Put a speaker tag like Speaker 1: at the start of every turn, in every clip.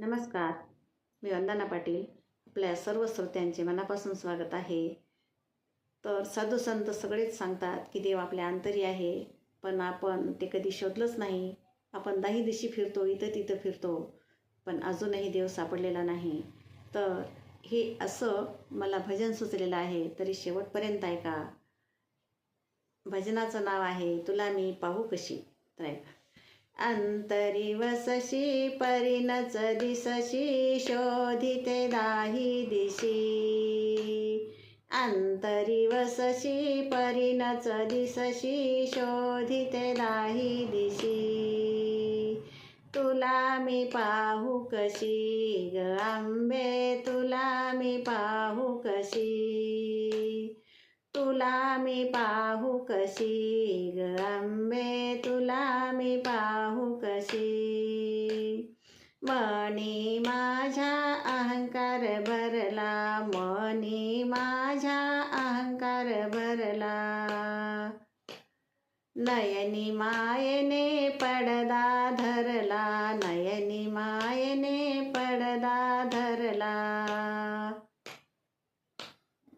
Speaker 1: नमस्कार. मी वंदना पाटील. आपल्या सर्व श्रोत्यांचे मनापासून स्वागत आहे. तर साधू संत सगळेच सांगतात की देव आपल्या अंतरी आहे, पण आपण ते कधी शोधलंच नाही. आपण दाही दिशी फिरतो, इथं तिथं फिरतो, पण अजूनही देव सापडलेला नाही. तर हे असं मला भजन सुचलेलं आहे, तरी शेवटपर्यंत ऐका. भजनाचं नाव आहे तुला मी पाहू कशी. तर ऐका. अंतरी वसशी परिणच दिसशी शोधिते दाही दिशी. अंतरी वसशी परिणच दिसशी शोधिते दाही दिशी. तुला मी पाहू कशी ग आंबे, तुला मी पाहू कशी. तुला मी पाहू कशी ग आंबे, तुला मी पाहू कशी. मनी माझ्या अहंकार भरला, मनी माझ्या अहंकार भरला. नयनी मायेने पडदा धरला, नयनी मायेने पडदा धरला.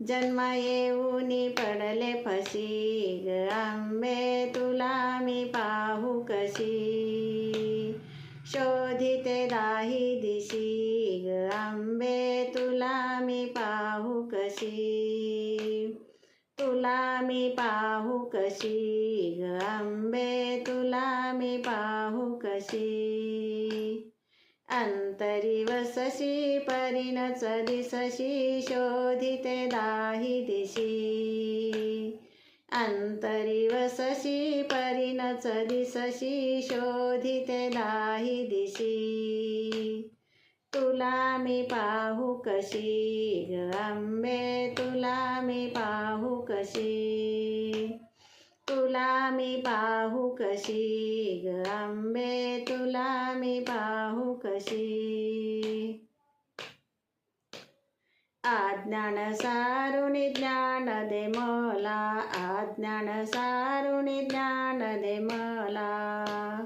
Speaker 1: जन्म येऊनी पडले फशी ग आंबे, तुला मी पाहू कशी. शोधिते दाही दिशी ग आंबे, तुला मी पाहू कशी. तुला मी पाहू कशी ग आंबे, तुला मी पाहू कशी. अंतरी वसशी परिणच दिसशी शोधिते दाही दिशी. अंतरी वसशी परिणच दिसशी शोधिते दाही दिशी. तुला मी पाहू कशी ग आंबे, तुला मी पाहू कशी. तुला मी पाहू कशी ग आंबे, तुला मी पाहू कशी. अज्ञान सारुणी ज्ञान दे मला, अज्ञान सारुणी ज्ञान दे मला.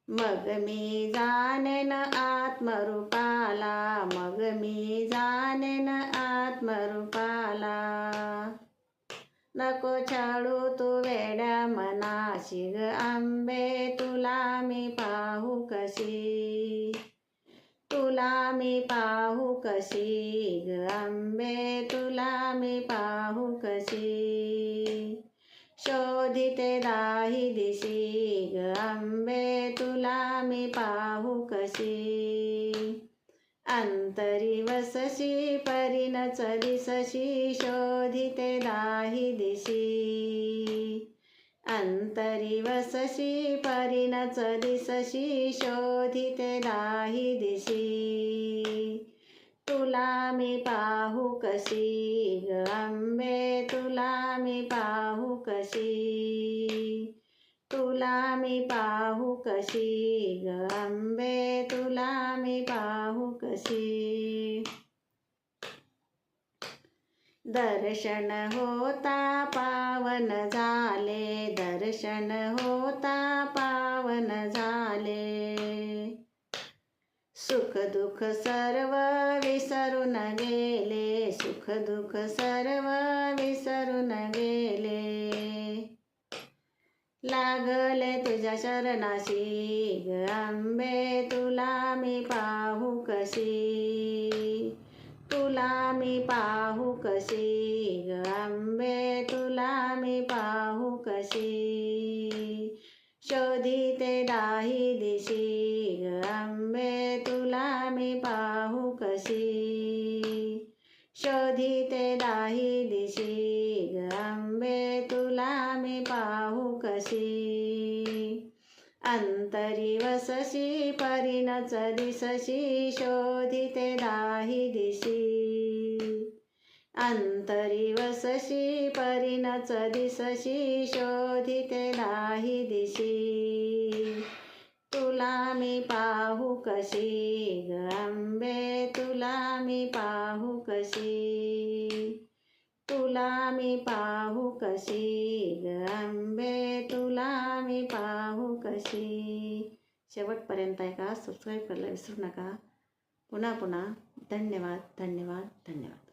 Speaker 1: मग मी जाणेन आत्मरूपाला, मग मी जाणेन आत्मरूपाला. नको छाडू तू वेड्या मनाशी ग आंबे, तुला मी पाहू कशी. तुला मी पाहू कशी ग आंबे, तुला मी पाहू कशी. शोधिते दाही दिशी ग आंबे, तुला मी पाहू कशी. अंतरी वसशी परिणच दिसशी शोधिते दाही दिशी. अंतरी वसशी परिणच दिसशी शोधिते दाही दिशी. तुला मी पाहू कशी ग आंबे, तुला मी पाहू कशी. तुला मी पाहू कशी ग आंबे, तुला मी पाहू कशी. दर्शन होता पावन झाले, दर्शन होता पावन झाले. सुख दुःख सर्व विसरून गेले, सुख दुःख सर्व विसरून गेले. लागले तुझ्या शरणाशी ग आंबे, तुला मी पाहू कशी. तुला मी पाहू कशी ग आंबे, तुला मी पाहू कशी. शोधिते दाही दिशी ग आंबे, तुला मी पाहू कशी. शोधिते दाही दिशी ग आंबे, तुला मी पाहू कशी. अंतरी वसशी परिणच दिसशी शोधिते दाही दिशी. अंतरी वसशी परिणच दिसशी शोधिते दाही दिशी. तुला मी पाहू कशी ग आंबे, तुला मी पाहू कशी. तुला मी पाहू कशी ग आंबे, तुला मी पाहू कशी. शेवटपर्यंत ऐका, सबस्क्राईब करायला विसरू नका. पुन्हा पुन्हा धन्यवाद धन्यवाद धन्यवाद.